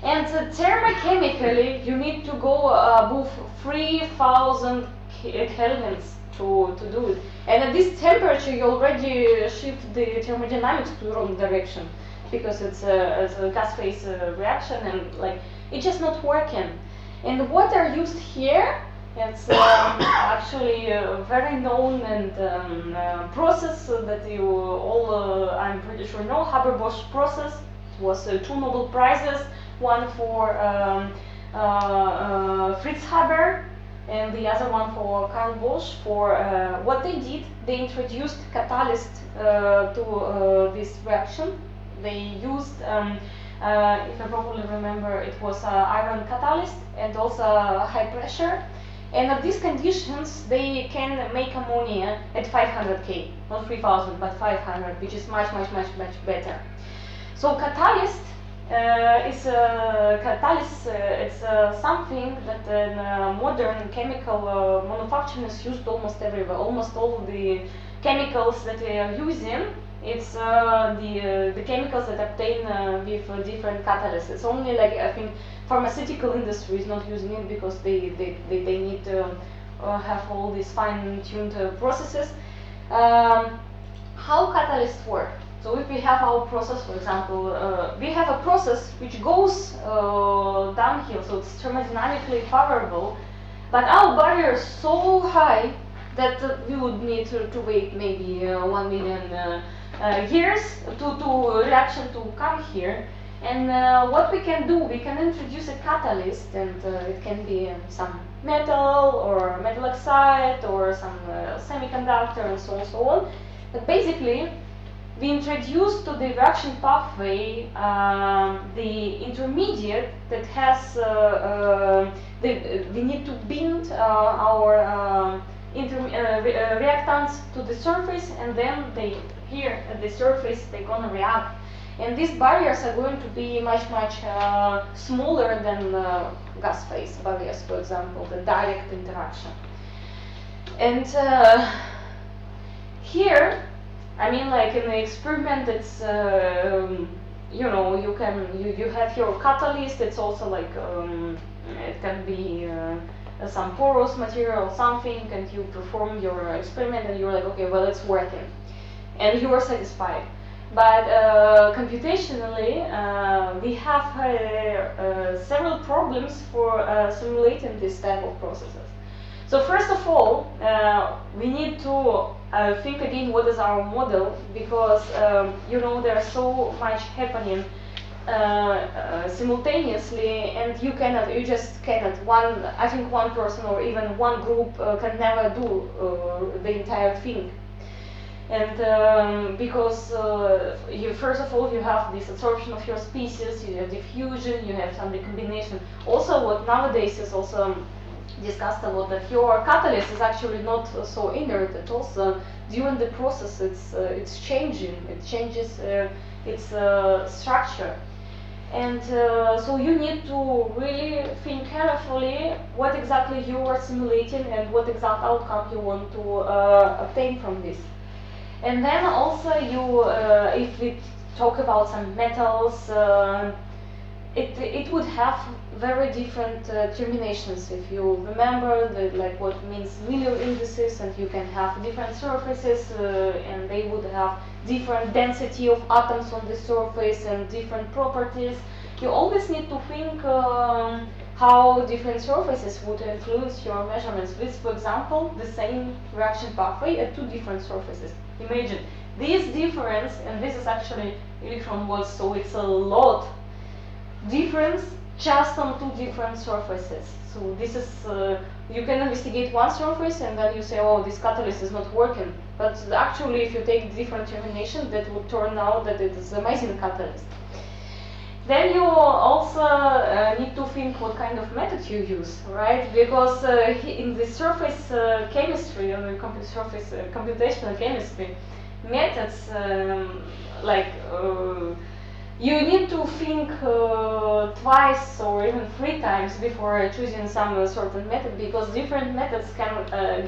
And thermochemically, you need to go above 3000 kelvins to do it. And at this temperature, you already shift the thermodynamics to the wrong direction, because it's a gas phase reaction, and it's just not working. And the water used here, it's actually a very known and process that you all, I'm pretty sure, know, Haber-Bosch process. It was 2 Nobel Prizes, one for Fritz Haber, and the other one for Carl Bosch. For what they did, they introduced catalyst to this reaction. They used, if I properly remember, it was iron catalyst and also high pressure. And at these conditions, they can make ammonia at 500 K, not 3000, but 500, which is much, much, much, much better. So catalyst is it's something that in modern chemical manufacturing is used almost everywhere. Almost all the chemicals that we are using It's the chemicals that obtain with different catalysts. Only like I think pharmaceutical industry is not using it because they need to have all these fine-tuned processes. How catalysts work? So if we have our process, for example, we have a process which goes downhill, so it's thermodynamically favorable, but our barrier is so high that we would need to wait maybe 1 million years to reaction to come here. And what we can do, we can introduce a catalyst, and it can be some metal or metal oxide or some semiconductor and so on, so on. But basically, we introduce to the reaction pathway the intermediate that has we need to bind our reactants to the surface, and then they here at the surface they're gonna react. And these barriers are going to be much smaller than gas phase barriers, for example, the direct interaction. And here, I mean, like in the experiment, it's you know, you have your catalyst. It's also like it can be some porous material or something, and you perform your experiment, and you're like, okay, well, it's working, and you are satisfied. But computationally, we have several problems for simulating this type of processes. So first of all, we need to think again what is our model, because you know, there's so much happening simultaneously, and you just cannot, I think one person or even one group can never do the entire thing. And because first of all, you have this absorption of your species, you have diffusion, you have some recombination. Also, what nowadays is also discussed a lot, that your catalyst is actually not so inert. It also during the process it's changing. It changes its structure, and so you need to really think carefully what exactly you are simulating and what exact outcome you want to obtain from this. And then also if we talk about some metals, it would have very different terminations. If you remember like what means Miller indices, and you can have different surfaces, and they would have different density of atoms on the surface and different properties. You always need to think how different surfaces would influence your measurements with, for example, the same reaction pathway at two different surfaces. Imagine this difference, and this is actually electron volts, so it's a lot difference just on two different surfaces. So this is, you can investigate one surface and then you say, oh, this catalyst is not working. But actually, if you take different termination, that would turn out that it is an amazing catalyst. Then you also need to think what kind of method you use, right? Because in the surface chemistry, or the computational chemistry methods, you need to think twice or even 3 times before choosing some certain method, because different methods can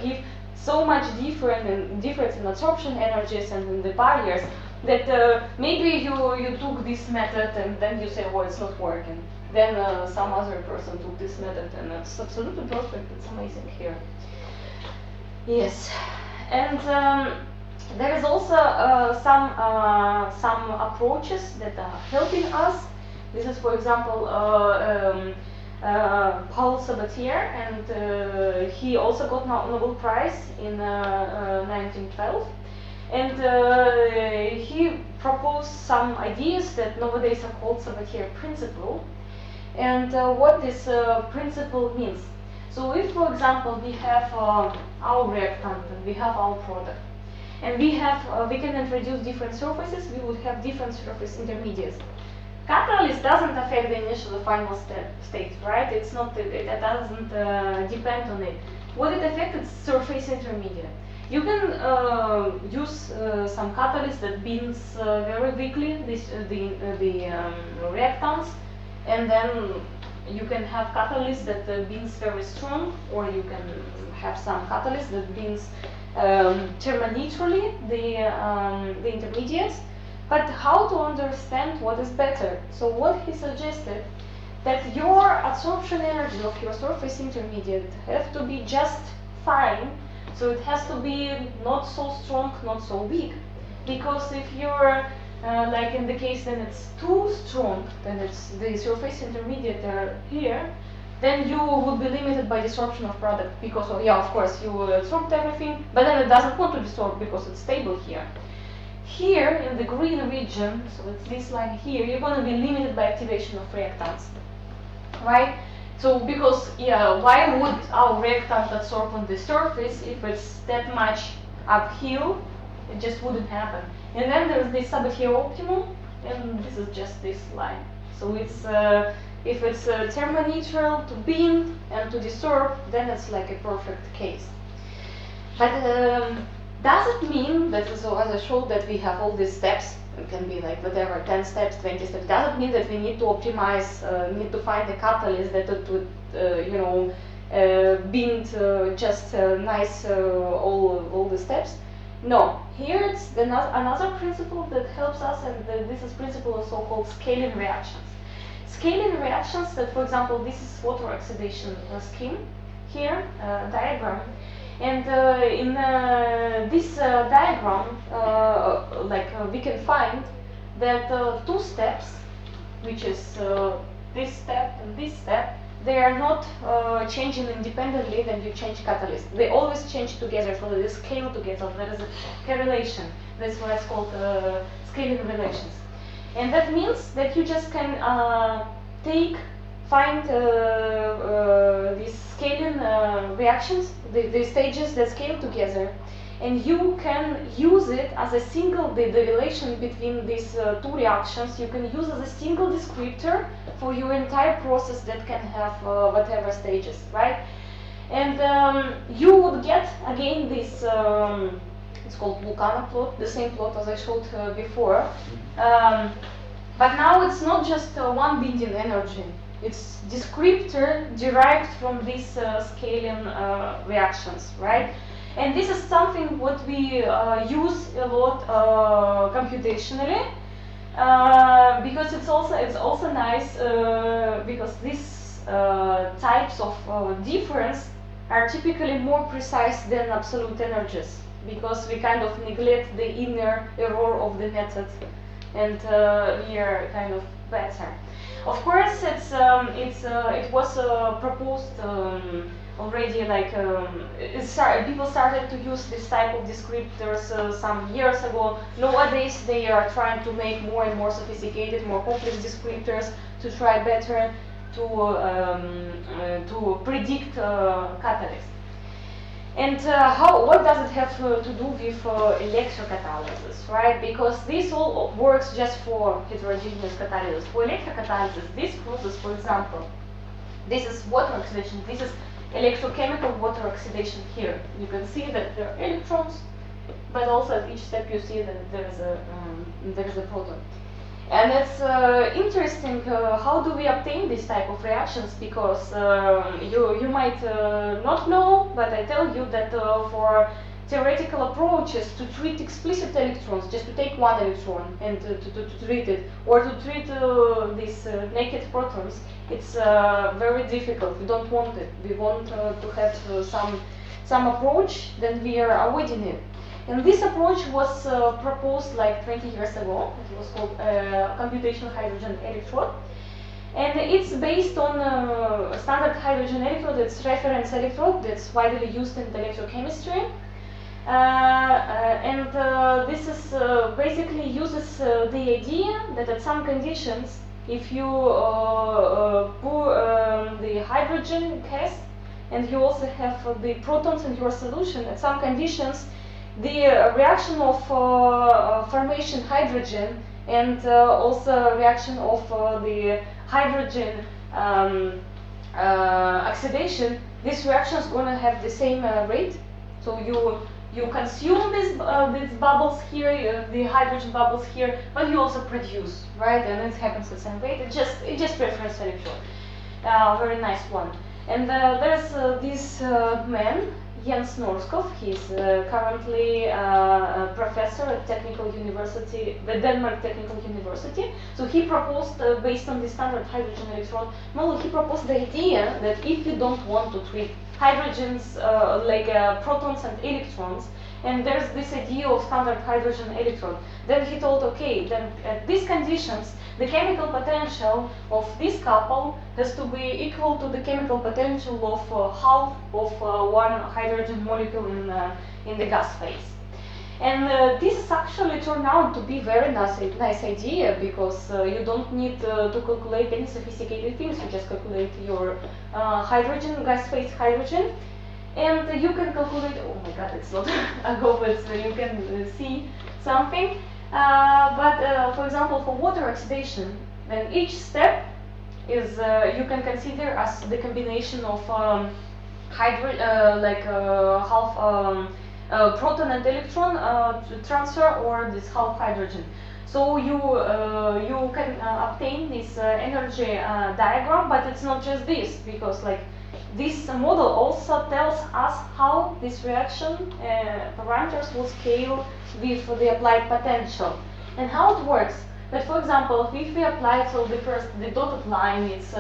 give so much difference in absorption energies and in the barriers, that maybe you took this method and then you say, oh, it's not working. Then some other person took this method and it's absolutely perfect. It's amazing here. Yes, and there is also some approaches that are helping us. This is, for example, Paul Sabatier, and he also got Nobel Prize in 1912. And he proposed some ideas that nowadays are called Sabatier principle. And what this principle means. So if, for example, we have our reactant and we have our product, and we can introduce different surfaces, we would have different surface intermediates. Catalyst doesn't affect the initial final state, right? It doesn't depend on it. What it affects is surface intermediate. You can use some catalyst that binds very weakly the reactants, and then you can have catalyst that binds very strong, or you can have some catalyst that binds thermoneutrally the intermediates. But how to understand what is better? So what he suggested, that your absorption energy of your surface intermediate have to be just fine. So it has to be not so strong, not so weak, because if you're like in the case then it's too strong, then it's the surface intermediate here, then you would be limited by desorption of product, because yeah, of course you absorbed everything, but then it doesn't want to desorb because it's stable here. Here in the green region, so it's this line here, you're going to be limited by activation of reactants, right? So because, yeah, why would our reactant adsorb on the surface if it's that much uphill? It just wouldn't happen. And then there's this subadhere optimum, and this is just this line. So it's if it's thermoneutral to bind and to desorb, then it's like a perfect case. But does it mean that, so as I showed, that we have all these steps? It can be like whatever, 10 steps, 20 steps. Does it mean that we need to optimize, need to find a catalyst that it would, you know, bind just nice all the steps? No. Here it's another principle that helps us, and this is principle of so-called scaling reactions. Scaling reactions that, for example, this is water oxidation scheme here, diagram. And in this diagram, we can find that two steps, which is this step and this step, they are not changing independently when you change catalyst. They always change together, so they scale together. There is a correlation. That's why it's called scaling relations. And that means that you just can find these scaling reactions, the stages that scale together, and you can use it as a single, the relation between these two reactions, you can use as a single descriptor for your entire process that can have whatever stages, right? And you would get, again, this, it's called Vulcana plot, the same plot as I showed before. But now it's not just one binding energy. It's descriptor derived from these scaling reactions, right? And this is something what we use a lot computationally, because it's also nice because these types of difference are typically more precise than absolute energies, because we kind of neglect the inner error of the method, and we are kind of better. Of course, it was proposed already, like people started to use this type of descriptors some years ago. Nowadays, they are trying to make more and more sophisticated, more complex descriptors to try better to predict catalysts. And what does it have to do with electrocatalysis, right? Because this all works just for heterogeneous catalysis. For electrocatalysis, this process, for example, this is water oxidation, this is electrochemical water oxidation here. You can see that there are electrons, but also at each step you see that there is a proton. And it's interesting how do we obtain this type of reactions, because you might not know, but I tell you that for theoretical approaches to treat explicit electrons, just to take one electron and to treat it, or to treat these naked protons, it's very difficult. We don't want it. We want to have some approach, then we are avoiding it. And this approach was proposed like 20 years ago. It was called computational hydrogen electrode. And it's based on a standard hydrogen electrode. It's reference electrode that's widely used in electrochemistry. This is basically uses the idea that at some conditions, if you pour the hydrogen gas and you also have the protons in your solution, at some conditions, the reaction of formation hydrogen and also reaction of the hydrogen oxidation, this reaction is going to have the same rate. So you consume these bubbles here, the hydrogen bubbles here, but you also produce, right? And it happens at the same rate. It just reference electron. very nice one. And there's this man, Jens Norskov. He's currently a professor at Technical University, the Denmark Technical University. So he proposed, based on the standard hydrogen electron model, he proposed the idea that if you don't want to treat hydrogens like protons and electrons, and there's this idea of standard hydrogen electron, then he thought, okay, then at these conditions, the chemical potential of this couple has to be equal to the chemical potential of half of one hydrogen molecule in the gas phase. And this actually turned out to be very nice idea, because you don't need to calculate any sophisticated things. You just calculate your hydrogen, gas phase hydrogen, and you can calculate. Oh my God, it's not. I hope it's you can see something. But for example, for water oxidation, then each step is you can consider as the combination of half proton and electron transfer, or this half hydrogen. So you can obtain this energy diagram, but it's not just this, because like this model also tells us how this reaction parameters will scale with the applied potential and how it works. But for example, if we apply, so the dotted line, it's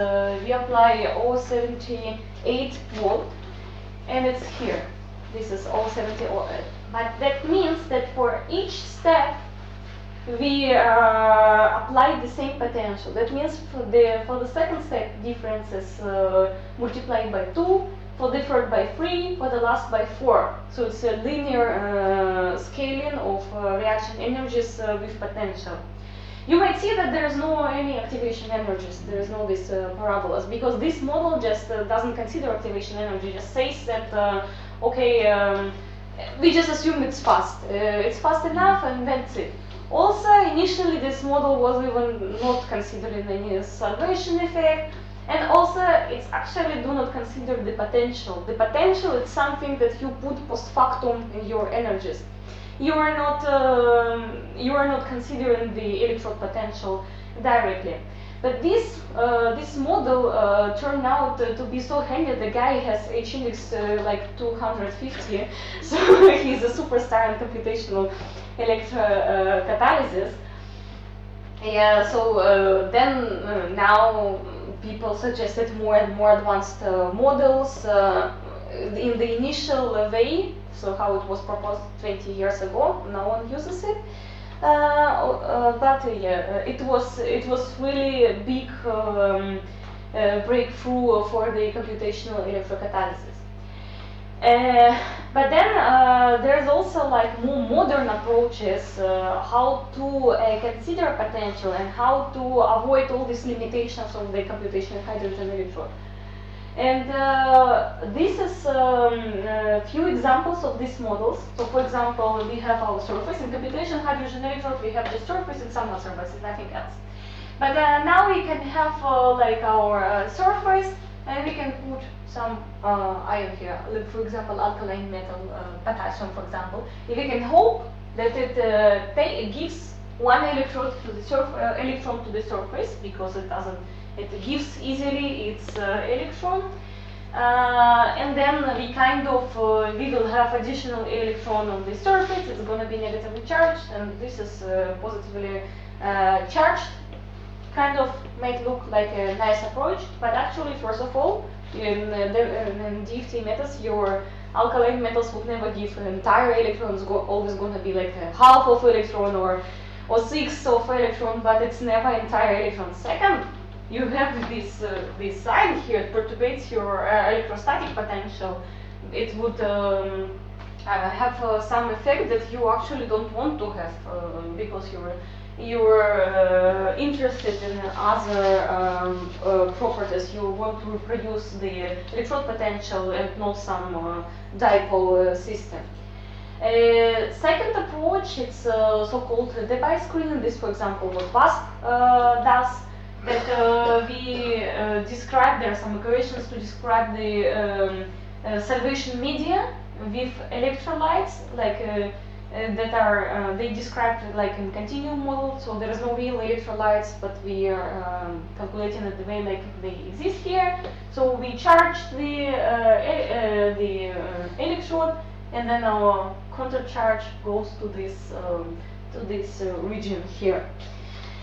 we apply 0.78 volt, and it's here. This is 0.78, but that means that for each step we apply the same potential. That means for the second step, difference is multiplied by 2, for the third by 3, for the last by 4. So it's a linear scaling of reaction energies with potential. You might see that there is no any activation energies, there is no this parabolas, because this model just doesn't consider activation energy, just says that okay, we just assume it's fast enough, and that's it. Also, initially this model was even not considering any salvation effect, and also it's actually do not consider the potential. The potential is something that you put post factum in your energies. You are not considering the electrode potential directly. But this model turned out to be so handy. The guy has H index like 250, so he's a superstar in computational electrocatalysis. Yeah, so then now people suggested more and more advanced models in the initial way. So how it was proposed 20 years ago, no one uses it. But yeah, it was really a big breakthrough for the computational electrocatalysis. But then there's also like more modern approaches how to consider potential and how to avoid all these limitations of the computational hydrogen electrode. And this is a few examples of these models. So for example, we have our surface. In computational hydrogen electrode, we have just surface and some surface, nothing else. But now we can have like our surface, and we can put some ion here, like for example alkaline metal, potassium for example. If we can hope that it gives one electrode to the electron to the surface, because it gives easily its electron, and then we kind of we will have additional electron on the surface. It's going to be negatively charged, and this is positively charged. Kind of might look like a nice approach, but actually, first of all, in DFT methods, your alkaline metals would never give an entire electron. It's always going to be like a half of electron or sixth of electron, but it's never entire electron. Second, you have this sign here. It perturbates your electrostatic potential. It would have some effect that you actually don't want to have, because you're interested in other properties. You want to reproduce the electrode potential and not some dipole system. Second approach, it's so-called device screening. This, for example, what BASP does. That we describe. There are some equations to describe the salvation media with electrolytes. Like that are they described like in continuum model, so there is no real electrolytes, but we are calculating it the way like they exist here. So we charge the electrode, and then our countercharge goes to this region here.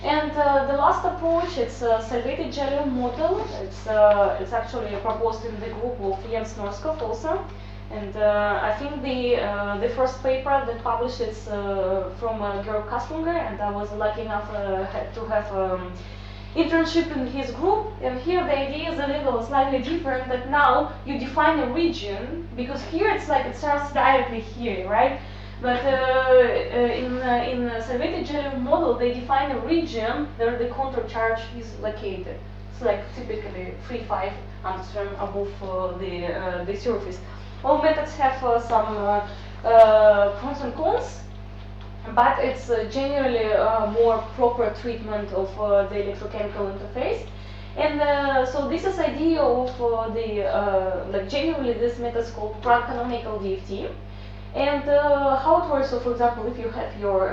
And the last approach, it's a salvated gallium model. It's actually proposed in the group of Jens Norskov also. And I think the first paper that published is from Georg Kastlinger, and I was lucky enough to have internship in his group. And here the idea is a little slightly different, that now you define a region, because here it's like it starts directly here, right? But in the salvated gallium model, they define a region where the countercharge is located. It's like typically 3-5 angstrom above the surface. All methods have some pros and cons, but it's generally a more proper treatment of the electrochemical interface. And so this is idea of like generally this method is called canonical DFT. And how it works, so for example, if you have your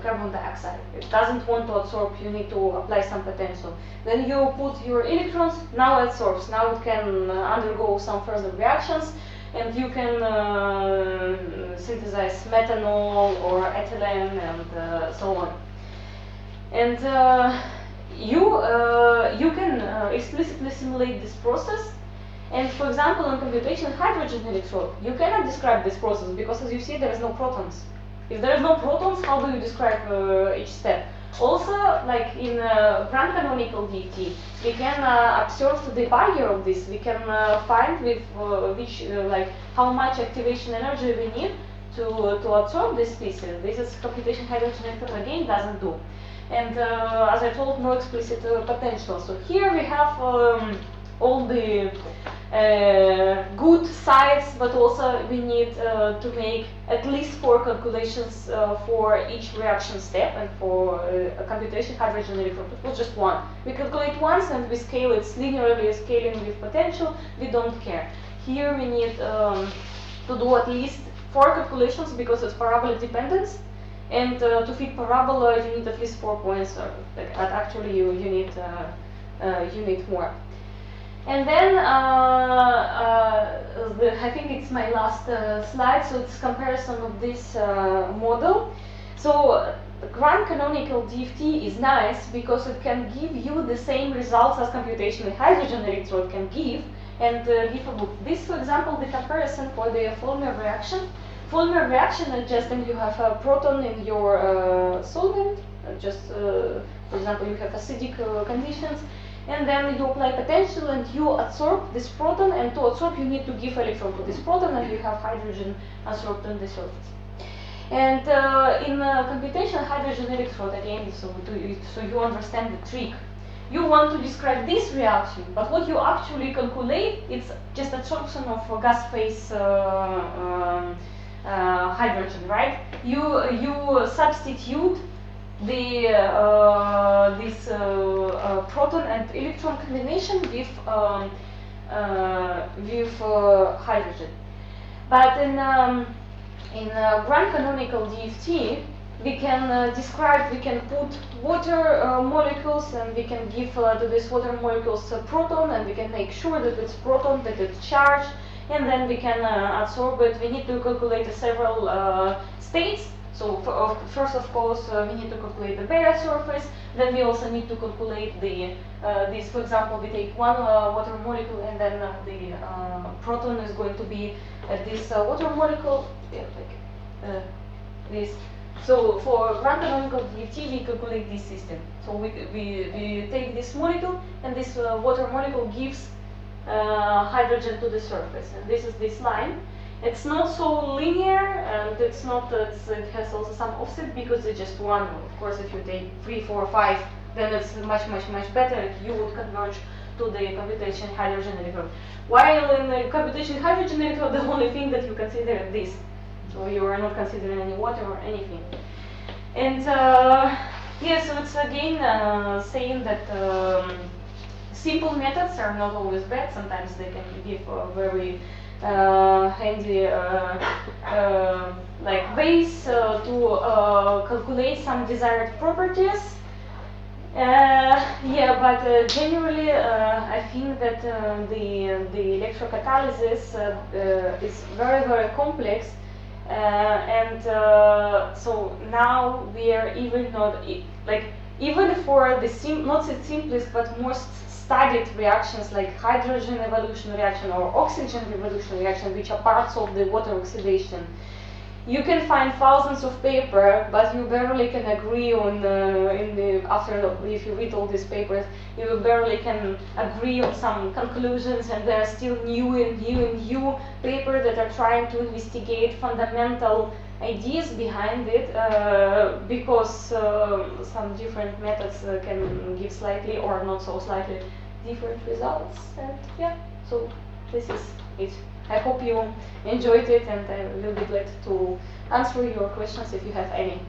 carbon dioxide, it doesn't want to absorb, you need to apply some potential. Then you put your electrons, now it absorbs, now it can undergo some further reactions, and you can synthesize methanol or ethylene and so on. And you can explicitly simulate this process. And for example, in computation hydrogen electrode, you cannot describe this process because, as you see, there is no protons. If there is no protons, how do you describe each step? Also, like in grand canonical DFT, we can observe the barrier of this. We can find with like how much activation energy we need to absorb this species. This is computation hydrogen electrode again doesn't do. And as I told, no explicit potential. So here we have all the good sides, but also we need to make at least 4 calculations for each reaction step, and for a computation hydrogen electrode it was just 1. We calculate once and we scale it linearly, scaling with potential, we don't care. Here we need to do at least 4 calculations because it's parabola dependence, and to fit parabola you need at least 4 points, actually you need more. And then I think it's my last slide, so it's comparison of this model. So grand canonical DFT is nice because it can give you the same results as computational hydrogen electrode can give, and give a book. This, for example, the comparison for the Fulmer reaction. Fulmer reaction is just when you have a proton in your solvent, for example, you have acidic conditions, and then you apply potential and you absorb this proton, and to absorb you need to give electron to this proton, and you have hydrogen absorbed on the surface. And in computation hydrogen electrode, again, so you understand the trick. You want to describe this reaction, but what you actually calculate, it's just absorption of gas phase hydrogen, right? You substitute this proton and electron combination with hydrogen. But in grand canonical DFT, we can we can put water molecules, and we can give to these water molecules a proton, and we can make sure that it's proton, that it's charged, and then we can absorb it. We need to calculate several states. So first, of course, we need to calculate the barrier surface. Then we also need to calculate the this. For example, we take one water molecule, and then the proton is going to be at this water molecule, like this. So for grand canonical DFT, we calculate this system. So we take this molecule, and this water molecule gives hydrogen to the surface, and this is this line. It's not so linear, and it has also some offset because it's just one. Of course, if you take 3, 4, 5, then it's much better. You would converge to the computation hydrogen electrode. While in the computation hydrogen electrode, the only thing that you consider is this. So you are not considering any water or anything. And yeah, so it's again saying that simple methods are not always bad. Sometimes they can give very handy like ways to calculate some desired properties. Yeah, but generally, I think that the electrocatalysis is very, very complex, and so now we are even not like even for the not the simplest but most studied reactions like hydrogen evolution reaction or oxygen evolution reaction, which are parts of the water oxidation. You can find thousands of paper, but you barely can agree on after if you read all these papers, you barely can agree on some conclusions, and there are still new papers that are trying to investigate fundamental ideas behind it, because some different methods can give slightly or not so slightly different results. And yeah, so this is it. I hope you enjoyed it, and I will be glad to answer your questions if you have any.